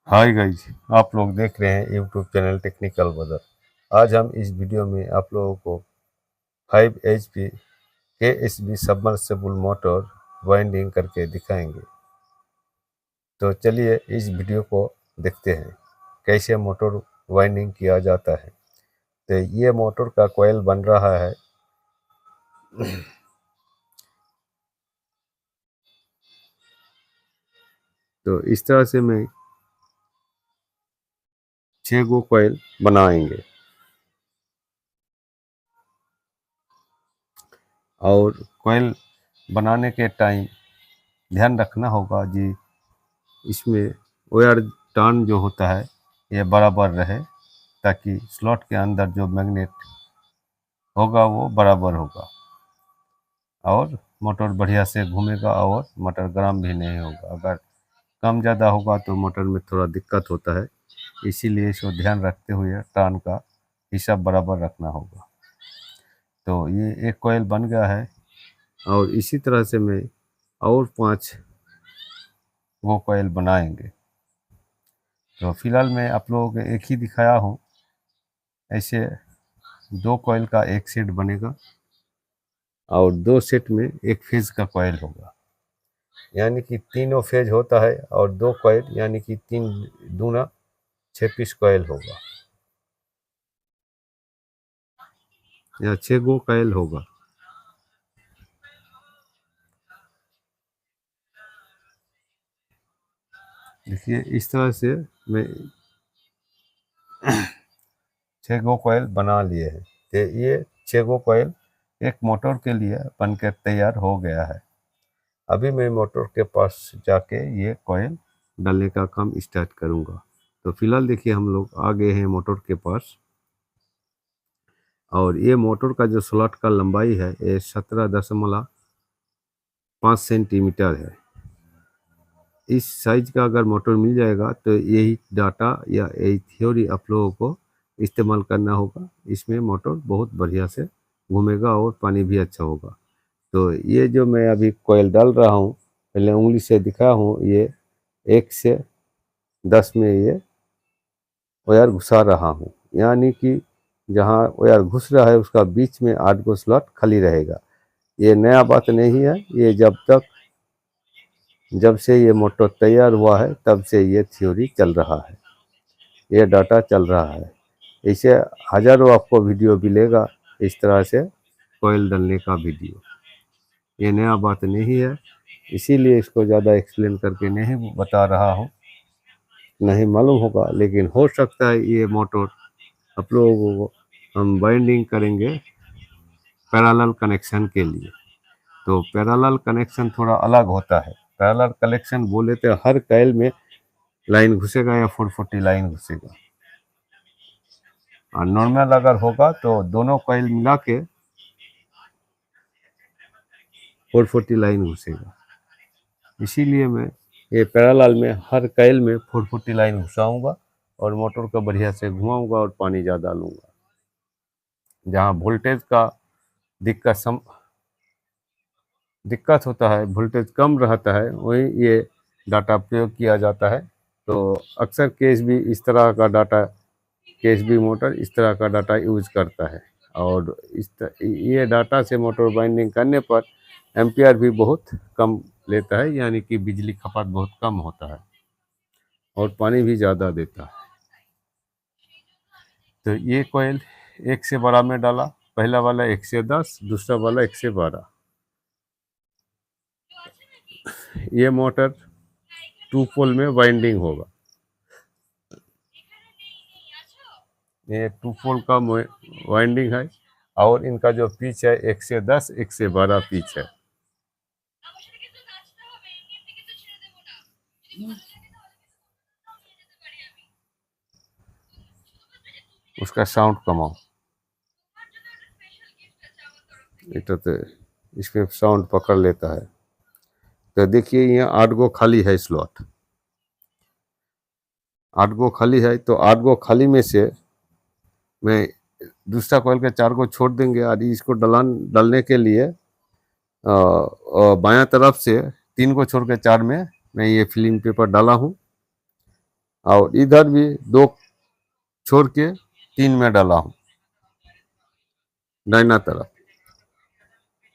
Hi guys, आप लोग देख रहे हैं यूट्यूब चैनल टेक्निकल ब्रदर। आज हम इस वीडियो में आप लोगों को 5 HP KSB submersible motor winding करके दिखाएंगे। तो चलिए इस वीडियो को देखते हैं कैसे मोटर वाइंडिंग किया जाता है। तो ये मोटर का कॉइल बन रहा है। तो इस तरह से मैं 6 गो कॉइल बनाएंगे और कॉइल बनाने के टाइम ध्यान रखना होगा जी, इसमें वायर टर्न जो होता है ये बराबर रहे, ताकि स्लॉट के अंदर जो मैग्नेट होगा वो बराबर होगा और मोटर बढ़िया से घूमेगा और मोटर गर्म भी नहीं होगा। अगर कम ज़्यादा होगा तो मोटर में थोड़ा दिक्कत होता है, इसीलिए इसको ध्यान रखते हुए टर्न का हिसाब बराबर रखना होगा। तो ये एक कॉइल बन गया है और इसी तरह से मैं और 5 वो कॉइल बनाएंगे। तो फिलहाल मैं आप लोगों को एक ही दिखाया हूँ। ऐसे 2 कॉइल का एक सेट बनेगा और 2 सेट में एक फेज का कॉइल होगा, यानी कि तीनों फेज होता है और 2 कॉइल यानी कि 3 दूना 6 पीस कॉइल होगा या 6 गो कॉइल होगा। देखिए इस तरह से मैं 6 गो कॉइल बना लिए हैं। तो ये 6 गो कॉइल एक मोटर के लिए बनकर तैयार हो गया है। अभी मैं मोटर के पास जाके ये कॉइल डालने का काम स्टार्ट करूँगा। तो फिलहाल देखिए हम लोग आ गए हैं मोटर के पास और ये मोटर का जो स्लॉट का लंबाई है ये 17.5 सेंटीमीटर है। इस साइज का अगर मोटर मिल जाएगा तो यही डाटा या यही थ्योरी आप लोगों को इस्तेमाल करना होगा। इसमें मोटर बहुत बढ़िया से घूमेगा और पानी भी अच्छा होगा। तो ये जो मैं अभी कॉइल डाल रहा हूँ, पहले उंगली से दिखा हूँ, ये 1 से 10 में ये वायर घुसा रहा हूँ, यानी कि जहाँ वायर घुस रहा है उसका बीच में 8 गो स्लॉट खाली रहेगा। ये नया बात नहीं है, ये जब से ये मोटर तैयार हुआ है तब से ये थ्योरी चल रहा है, ये डाटा चल रहा है। इसे हज़ारों आपको वीडियो मिलेगा इस तरह से कॉइल डालने का वीडियो। ये नया बात नहीं है, इसीलिए इसको ज़्यादा एक्सप्लेन करके नहीं बता रहा हूँ, नहीं मालूम होगा। लेकिन हो सकता है ये मोटर आप लोगों को हम बाइंडिंग करेंगे पैरेलल कनेक्शन के लिए। तो पैरेलल कनेक्शन थोड़ा अलग होता है। पैरेलल कनेक्शन बोले तो हर कॉइल में लाइन घुसेगा या 440 लाइन घुसेगा, और नॉर्मल अगर होगा तो दोनों कॉइल मिला के 440 लाइन घुसेगा। इसीलिए मैं ये पैरेलल में हर कॉइल में 440 लाइन घुसाऊंगा और मोटर को बढ़िया से घुमाऊंगा और पानी ज़्यादा लूँगा। जहाँ वोल्टेज का दिक्कत होता है, वोल्टेज कम रहता है, वहीं ये डाटा प्रयोग किया जाता है। तो अक्सर केएसबी इस तरह का डाटा, केएसबी मोटर इस तरह का डाटा यूज करता है और ये डाटा से मोटर बाइंडिंग करने पर एम्पियर भी बहुत कम लेता है, यानी कि बिजली खपत बहुत कम होता है और पानी भी ज़्यादा देता है। तो ये कोयल 1 से 12 में डाला, पहला वाला 1 से 10, दूसरा वाला 1 से 12। ये मोटर 2 पोल में वाइंडिंग होगा। ये 2 पोल का वाइंडिंग है और इनका जो पिच है 1 से 10, 1 से 12 पिच है। उसका साउंड कमाओ, तो इसमें साउंड पकड़ लेता है। तो देखिए यहाँ 8 गो खाली है स्लॉट, 8 गो खाली है। तो 8 गो खाली में से मैं दूसरा कॉइल के 4 को छोड़ देंगे और इसको डालने के लिए बायां तरफ से 3 को छोड़ के 4 में मैं ये फिल्म पेपर डाला हूँ और इधर भी 2 छोड़ के 3 में डाला हूँ दाहिना तरफ।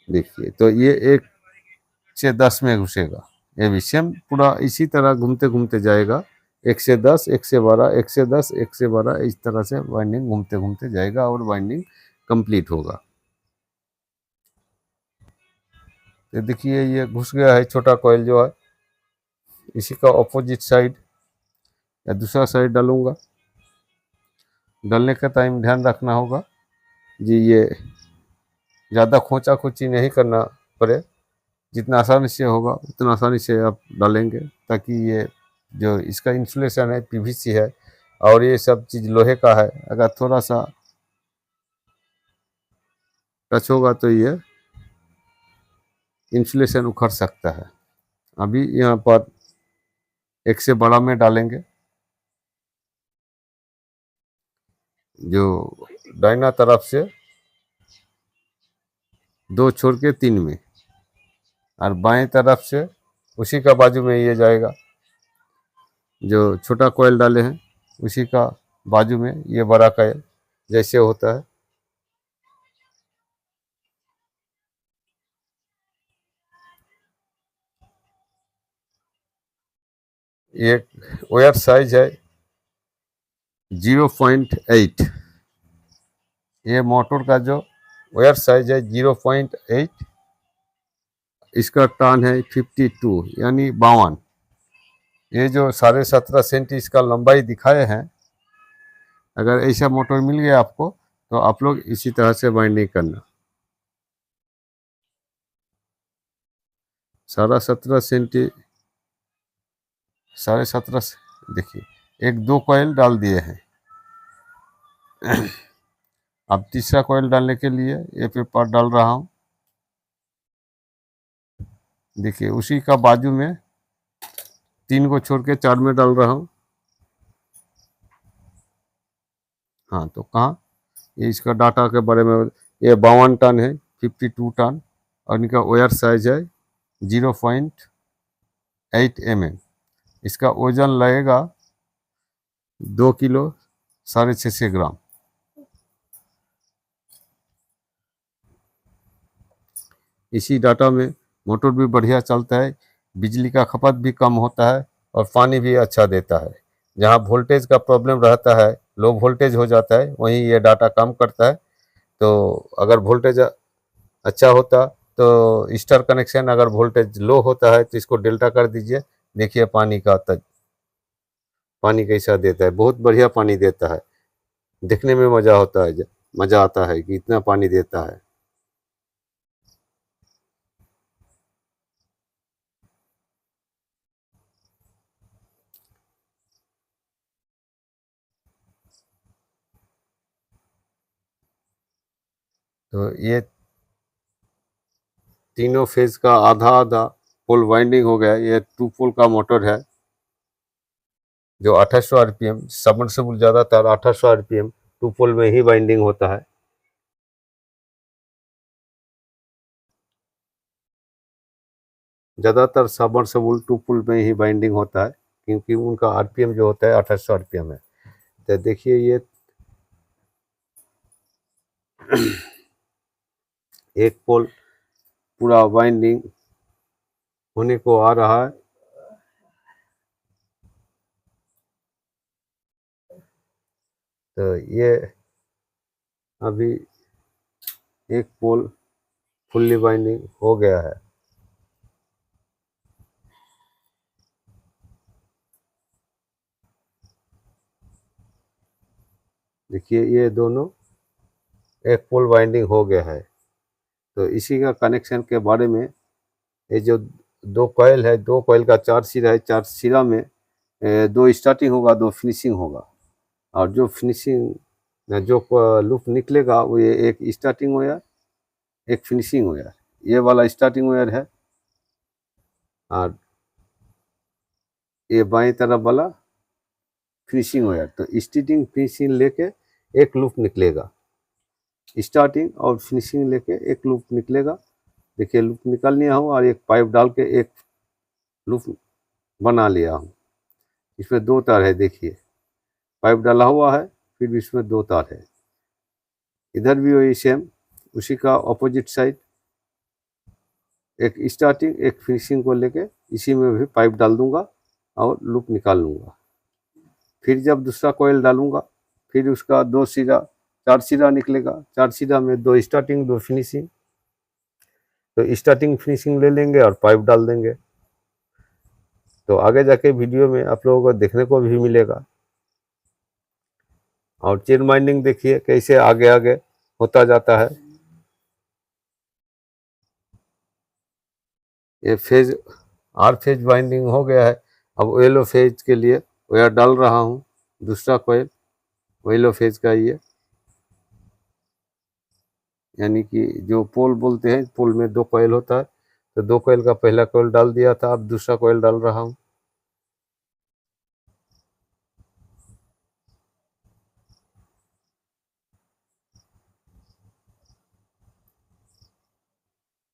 देखिए तो ये 1 से 10 में घुसेगा, ये भी सेम पूरा इसी तरह घूमते घूमते जाएगा। 1 से 10, 1 से 12, 1 से 10, 1 से 12, इस तरह से वाइंडिंग घूमते घूमते जाएगा और वाइंडिंग कंप्लीट होगा। तो देखिए ये घुस गया है छोटा कॉइल जो है, इसी का ऑपोजिट साइड या दूसरा साइड डालूंगा। डालने का टाइम ध्यान रखना होगा जी, ये ज़्यादा खोंचा खोची नहीं करना पड़े, जितना आसानी से होगा उतना आसानी से आप डालेंगे, ताकि ये जो इसका इंसुलेशन है पीवीसी है और ये सब चीज़ लोहे का है, अगर थोड़ा सा टच होगा तो ये इंसुलेशन उखड़ सकता है। अभी यहाँ पर 1 से बड़ा में डालेंगे, जो दाहिना तरफ से 2 छोड़ के 3 में, और बाएं तरफ से उसी का बाजू में ये जाएगा, जो छोटा कॉइल डाले हैं उसी का बाजू में ये बड़ा कॉइल जैसे होता है। ये वायर साइज है 0.8, ये मोटर का जो वायर साइज है 0.8, इसका टर्न है 52 यानी 52। ये जो 17.5 सेंटी इसका लंबाई दिखाए हैं, अगर ऐसा मोटर मिल गया आपको तो आप लोग इसी तरह से बाइंडिंग करना। 17.5 सेंटी, 17.5 देखिए, 1-2 कॉइल डाल दिए हैं। अब तीसरा कॉइल डालने के लिए ये पेपर डाल रहा हूँ। देखिए उसी का बाजू में 3 को छोड़ के 4 में डाल रहा हूँ। हाँ तो कहाँ, ये इसका डाटा के बारे में, ये 52 टन है, 52 टन, और इनका वायर साइज है 0.8 mm। इसका वजन लगेगा 2 किलो 650 ग्राम। इसी डाटा में मोटर भी बढ़िया चलता है, बिजली का खपत भी कम होता है और पानी भी अच्छा देता है। जहाँ वोल्टेज का प्रॉब्लम रहता है, लो वोल्टेज हो जाता है, वहीं ये डाटा कम करता है। तो अगर वोल्टेज अच्छा होता तो स्टार कनेक्शन, अगर वोल्टेज लो होता है तो इसको डेल्टा कर दीजिए। देखिए पानी कैसा देता है, बहुत बढ़िया पानी देता है। देखने में मज़ा होता है, मज़ा आता है कि इतना पानी देता है। तो ये तीनों फेज का आधा आधा पोल वाइंडिंग हो गया। ये 2 पोल का मोटर है जो 2800 आरपीएम, सबमर्सिबल ज़्यादातर 2800 आरपीएम 2 पोल में ही वाइंडिंग होता है। ज़्यादातर सबमर्सिबल 2 पोल में ही वाइंडिंग होता है, क्योंकि उनका आरपीएम जो होता है 2800 आरपीएम है। तो देखिए ये एक पोल पूरा वाइंडिंग होने को आ रहा है। तो ये अभी एक पोल फुल्ली वाइंडिंग हो गया है। देखिए ये दोनों एक पोल वाइंडिंग हो गया है। तो इसी का कनेक्शन के बारे में, ये जो 2 कॉइल है, 2 कॉइल का 4 सिरा है, 4 सिरा में 2 स्टार्टिंग होगा, 2 फिनिशिंग होगा। और जो फिनिशिंग जो लूप निकलेगा वो ये एक स्टार्टिंग वायर, एक फिनिशिंग वायर, ये वाला स्टार्टिंग वायर है, और ये बाएं तरफ वाला फिनिशिंग वायर। तो स्टार्टिंग फिनिशिंग लेके एक लूप निकलेगा, स्टार्टिंग और फिनिशिंग लेके एक लूप निकलेगा। देखिए लूप निकाल लिया हूँ और एक पाइप डाल के एक लूप बना लिया हूँ। इसमें 2 तार है, देखिए पाइप डाला हुआ है, फिर भी इसमें 2 तार है। इधर भी वही सेम, उसी का ऑपोजिट साइड एक स्टार्टिंग एक फिनिशिंग को लेके इसी में भी पाइप डाल दूंगा और लूप निकाल लूँगा। फिर जब दूसरा कॉइल डालूंगा, फिर उसका 2 सिरा 4 सिरा निकलेगा, 4 सिरा में 2 स्टार्टिंग 2 फिनिशिंग, तो स्टार्टिंग फिनिशिंग ले लेंगे और पाइप डाल देंगे। तो आगे जाके वीडियो में आप लोगों को देखने को भी मिलेगा। और चेन वाइंडिंग देखिए कैसे आगे आगे होता जाता है। ये फेज आर फेज वाइंडिंग हो गया है। अब येलो फेज के लिए वायर डाल रहा हूँ, दूसरा कॉइल येलो फेज का ये, यानी कि जो पोल बोलते हैं, पोल में 2 कॉइल होता है, तो 2 कॉइल का पहला कॉइल डाल दिया था, अब दूसरा कॉइल डाल रहा हूँ।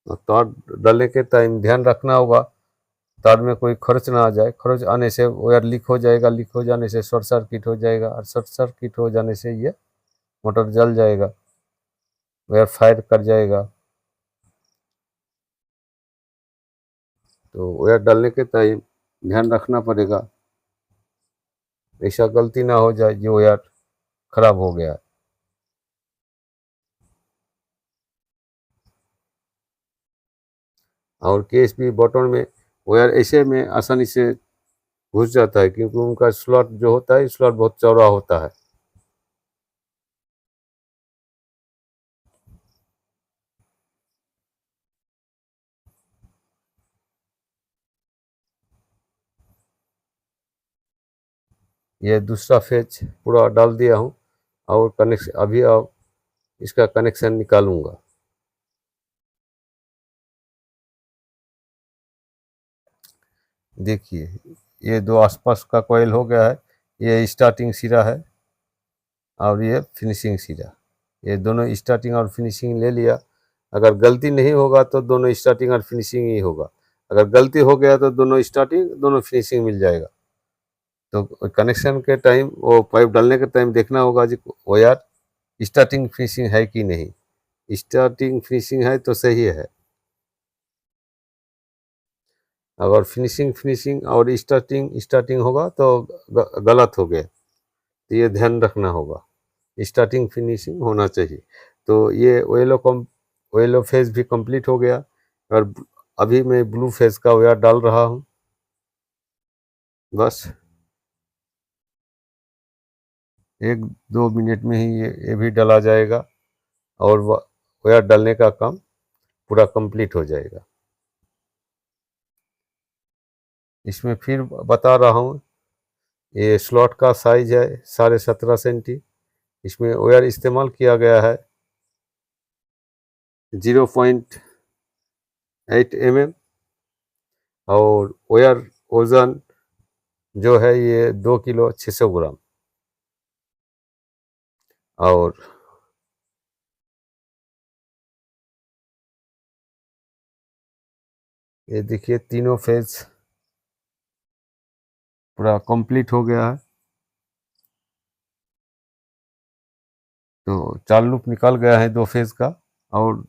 तार डालने के टाइम ध्यान रखना होगा तार में कोई खरोच ना आ जाए। खरोच आने से वायर लीक हो जाएगा, लीक हो जाने से शॉर्ट सर्किट हो जाएगा, और शॉर्ट सर्किट हो जाने से ये मोटर जल जाएगा, वायर फायर कर जाएगा। तो वायर डालने के टाइम ध्यान रखना पड़ेगा, ऐसा गलती ना हो जाए जो वायर खराब हो गया। और केएसबी बटन में वायर ऐसे में आसानी से घुस जाता है, क्योंकि उनका स्लॉट जो होता है, स्लॉट बहुत चौड़ा होता है। ये दूसरा फेज पूरा डाल दिया हूँ और कनेक्शन अभी अब इसका कनेक्शन निकालूंगा। देखिए ये 2 आसपास का कॉइल हो गया है, ये स्टार्टिंग सिरा है और ये फिनिशिंग सिरा, ये दोनों स्टार्टिंग और फिनिशिंग ले लिया। अगर गलती नहीं होगा तो दोनों स्टार्टिंग और फिनिशिंग ही होगा, अगर गलती हो गया तो दोनों स्टार्टिंग दोनों फिनिशिंग मिल जाएगा। तो कनेक्शन के टाइम वो पाइप डालने के टाइम देखना होगा जी वो यार स्टार्टिंग फिनिशिंग है कि नहीं। स्टार्टिंग फिनिशिंग है तो सही है, अगर फिनिशिंग फिनिशिंग और स्टार्टिंग स्टार्टिंग होगा तो गलत हो गया। तो ये ध्यान रखना होगा, स्टार्टिंग फिनिशिंग होना चाहिए। तो ये येलो फेज भी कंप्लीट हो गया, और अभी मैं ब्लू फेज का वायर डाल रहा हूँ। बस 1-2 मिनट में ही ये भी डाला जाएगा और वायर डालने का काम पूरा कंप्लीट हो जाएगा। इसमें फिर बता रहा हूँ, ये स्लॉट का साइज है 17.5 सेंटी। इसमें वायर इस्तेमाल किया गया है 0.8 mm, और वायर वजन जो है ये 2 किलो 600 ग्राम। और ये देखिए तीनों फेज पूरा कंप्लीट हो गया है। तो 4 लूप निकल गया है 2 फेज का, और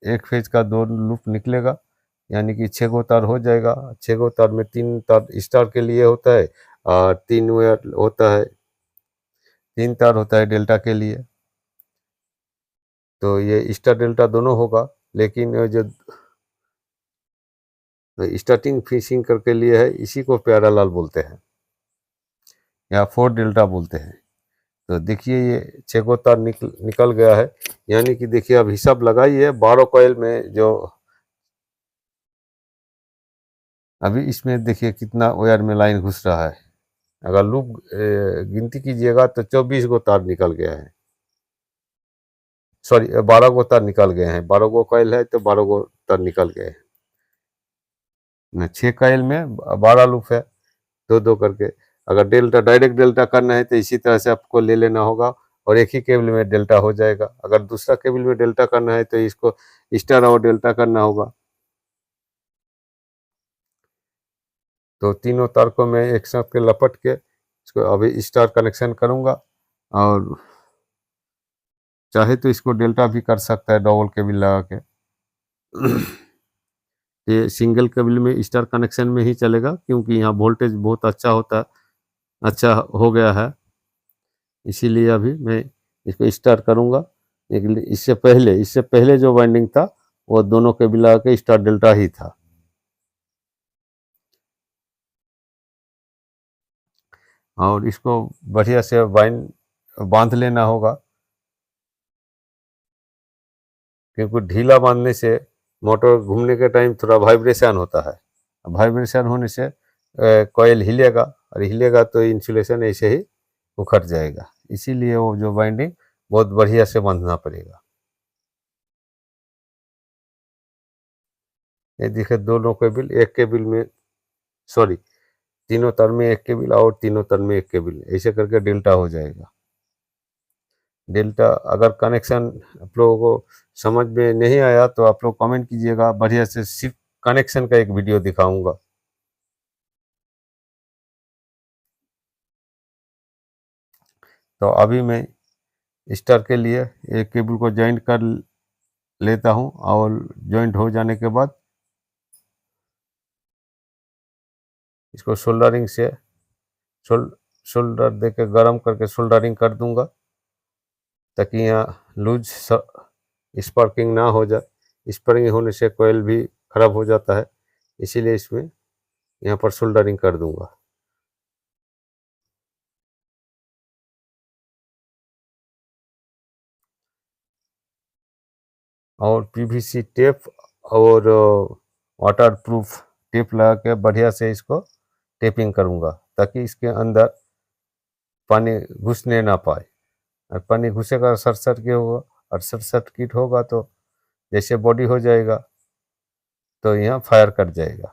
1 फेज का 2 लूप निकलेगा, यानी कि 6 गो तार हो जाएगा। 6 गो तार में 3 तार स्टार के लिए होता है और 3 वायर होता है, 3 तार होता है डेल्टा के लिए। तो ये स्टार डेल्टा दोनों होगा, लेकिन जो स्टार्टिंग फिनिशिंग करके लिए है इसी को प्यारा लाल बोलते हैं या 4 डेल्टा बोलते हैं। तो देखिए ये 6 गो तार निकल गया है, यानी कि देखिए अब हिसाब लगाइए 12 कॉइल में जो अभी इसमें देखिए कितना वायर में लाइन घुस रहा है। अगर लूप गिनती कीजिएगा तो 24 गो तार निकल गया है, सॉरी 12 गो तार निकल गए हैं। 12 गो कॉइल है तो 12 गो तार निकल गए हैं। 6 कॉइल में 12 लूप है, 2-2 करके। अगर डेल्टा डायरेक्ट डेल्टा करना है तो इसी तरह से आपको ले लेना होगा, और एक ही केबल में डेल्टा हो जाएगा। अगर दूसरा केबल में डेल्टा करना है तो इसको स्टार और डेल्टा करना होगा। तो तीनों तार को मैं एक साथ के लपट के इसको अभी स्टार कनेक्शन करूँगा। और चाहे तो इसको डेल्टा भी कर सकता है डबल केबल लगा के। ये सिंगल केबल में स्टार कनेक्शन में ही चलेगा, क्योंकि यहाँ वोल्टेज बहुत अच्छा होता है, अच्छा हो गया है, इसीलिए अभी मैं इसको स्टार करूँगा। लेकिन इससे पहले जो वाइंडिंग था वो दोनों केबल लगा के स्टार डेल्टा ही था। और इसको बढ़िया से बांध लेना होगा, क्योंकि ढीला बांधने से मोटर घूमने के टाइम थोड़ा वाइब्रेशन होता है। वाइब्रेशन होने से कॉइल हिलेगा, और हिलेगा तो इंसुलेशन ऐसे ही उखड़ जाएगा। इसीलिए वो जो बाइंडिंग बहुत बढ़िया से बांधना पड़ेगा। ये देखिए दोनों केबल एक केबल में, सॉरी तीनों तार में एक केबल और तीनों तार में एक केबल, ऐसे करके डेल्टा हो जाएगा। डेल्टा अगर कनेक्शन आप लोगों को समझ में नहीं आया तो आप लोग कमेंट कीजिएगा, बढ़िया से सिर्फ कनेक्शन का एक वीडियो दिखाऊंगा। तो अभी मैं स्टार के लिए एक केबल को ज्वाइंट कर लेता हूं, और ज्वाइंट हो जाने के बाद इसको सोल्डरिंग से सोल्डर देके गरम करके सोल्डरिंग कर दूंगा, ताकि यहाँ लूज स्पार्किंग ना हो जाए। स्पार्किंग होने से कोयल भी खराब हो जाता है, इसीलिए इसमें यहाँ पर सोल्डरिंग कर दूंगा। और पीवीसी टेप और वाटर प्रूफ टेप लगा के बढ़िया से इसको टेपिंग करूंगा, ताकि इसके अंदर पानी घुसने ना पाए। और पानी घुसेगा शॉर्ट सर्किट होगा, और शॉर्ट सर्किट होगा तो जैसे बॉडी हो जाएगा तो यहाँ फायर कट जाएगा।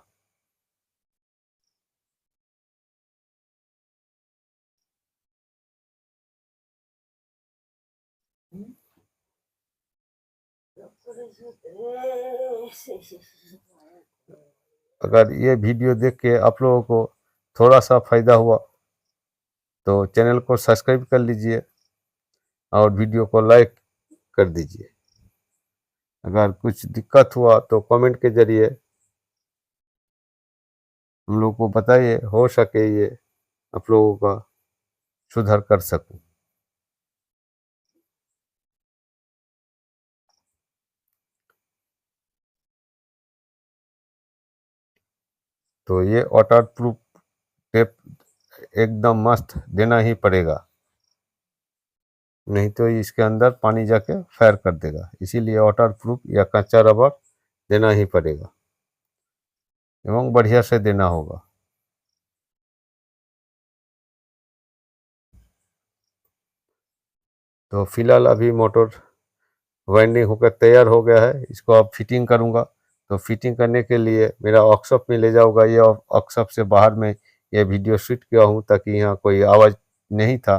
अगर ये वीडियो देख के आप लोगों को थोड़ा सा फायदा हुआ तो चैनल को सब्सक्राइब कर लीजिए और वीडियो को लाइक कर दीजिए। अगर कुछ दिक्कत हुआ तो कमेंट के जरिए हम लोग को बताइए, हो सके ये आप लोगों का सुधार कर सकूं। तो ये वाटर प्रूफ टेप एकदम मस्त देना ही पड़ेगा, नहीं तो इसके अंदर पानी जाके फायर कर देगा। इसीलिए वाटर प्रूफ या कच्चा रबर देना ही पड़ेगा, एवं बढ़िया से देना होगा। तो फिलहाल अभी मोटर वाइंडिंग होकर तैयार हो गया है, इसको अब फिटिंग करूंगा। तो फिटिंग करने के लिए मेरा वर्कशॉप में ले जाऊंगा। ये वर्कशॉप से बाहर में ये वीडियो शूट किया हूँ, ताकि यहाँ कोई आवाज़ नहीं था,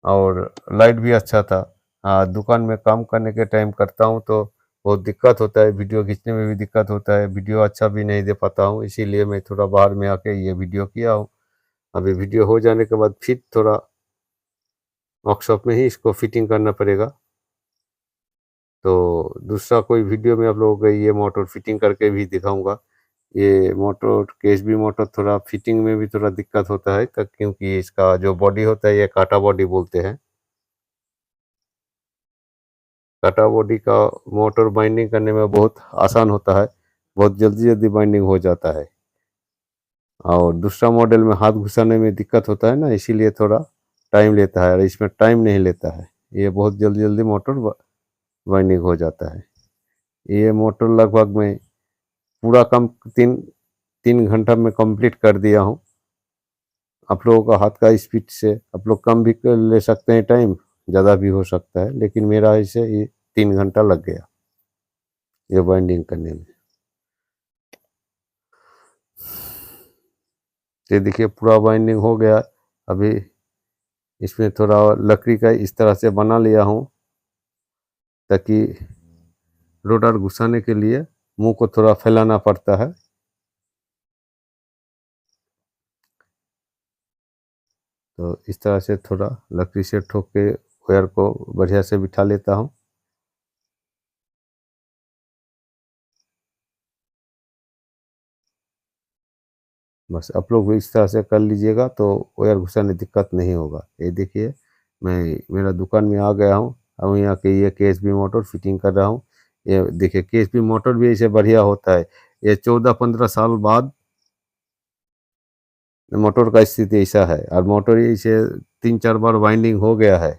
और लाइट भी अच्छा था। हाँ, दुकान में काम करने के टाइम करता हूँ तो बहुत दिक्कत होता है, वीडियो खींचने में भी दिक्कत होता है, वीडियो अच्छा भी नहीं दे पाता हूँ। इसीलिए मैं थोड़ा बाहर में आके ये वीडियो किया हूँ। अभी वीडियो हो जाने के बाद फिर थोड़ा वर्कशॉप में ही इसको फिटिंग करना पड़ेगा। तो दूसरा कोई वीडियो में आप लोगों को ये मोटर फिटिंग करके भी दिखाऊंगा। ये मोटर केएसबी मोटर थोड़ा फिटिंग में भी थोड़ा दिक्कत होता है, क्योंकि इसका जो बॉडी होता है ये काटा बॉडी बोलते हैं। काटा बॉडी का मोटर बाइंडिंग करने में बहुत आसान होता है, बहुत जल्दी जल्दी बाइंडिंग हो जाता है। और दूसरा मॉडल में हाथ घुसाने में दिक्कत होता है ना, इसीलिए थोड़ा टाइम लेता है, और इसमें टाइम नहीं लेता है। ये बहुत जल्दी जल्दी मोटर बाइंडिंग हो जाता है। ये मोटर लगभग मैं पूरा काम तीन तीन घंटा में कंप्लीट कर दिया हूँ। आप लोगों का हाथ का स्पीड से आप लोग कम भी ले सकते हैं, टाइम ज़्यादा भी हो सकता है, लेकिन मेरा ऐसे ये 3 घंटा लग गया ये बाइंडिंग करने में। ये देखिए पूरा बाइंडिंग हो गया। अभी इसमें थोड़ा लकड़ी का इस तरह से बना लिया हूँ, ताकि रोटर घुसाने के लिए मुंह को थोड़ा फैलाना पड़ता है। तो इस तरह से थोड़ा लकड़ी से ठोक के वायर को बढ़िया से बिठा लेता हूँ। बस आप लोग भी इस तरह से कर लीजिएगा तो वायर घुसाने दिक्कत नहीं होगा। ये देखिए मैं मेरा दुकान में आ गया हूँ। अब यहाँ के ये केएसबी मोटर फिटिंग कर रहा हूँ। ये देखिए केएसबी मोटर भी ऐसे बढ़िया होता है। ये 14-15 साल बाद मोटर का स्थिति ऐसा है और मोटर इसे 3-4 बार वाइंडिंग हो गया है।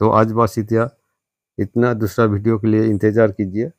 तो आज बस इतना, दूसरा वीडियो के लिए इंतज़ार कीजिए।